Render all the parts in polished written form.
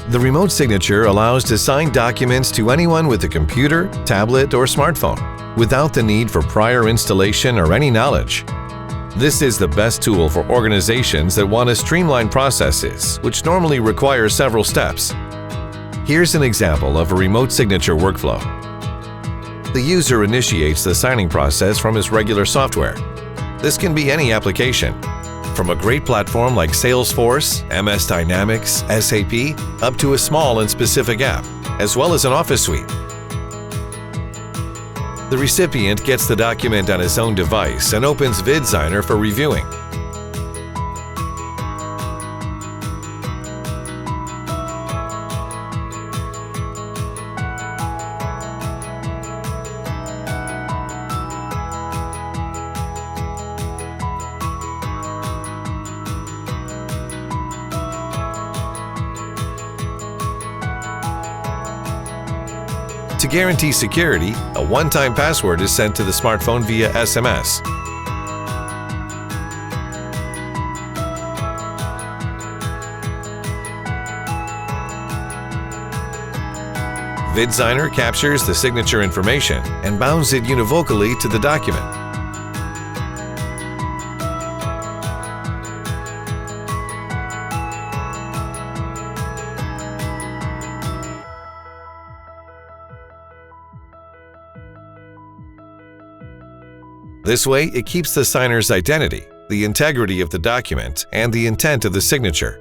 The remote signature allows to sign documents to anyone with a computer, tablet, or smartphone, without the need for prior installation or any knowledge. This is the best tool for organizations that want to streamline processes, which normally require several steps. Here's an example of a remote signature workflow. The user initiates the signing process from his regular software. This can be any application, from a great platform like Salesforce, MS Dynamics, SAP, up to a small and specific app, as well as an office suite. The recipient gets the document on his own device and opens VidSigner for reviewing. To guarantee security, a one-time password is sent to the smartphone via SMS. VidSigner captures the signature information and bounds it univocally to the document. This way, it keeps the signer's identity, the integrity of the document, and the intent of the signature.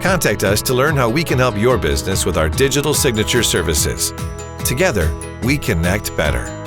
Contact us to learn how we can help your business with our digital signature services. Together, we connect better.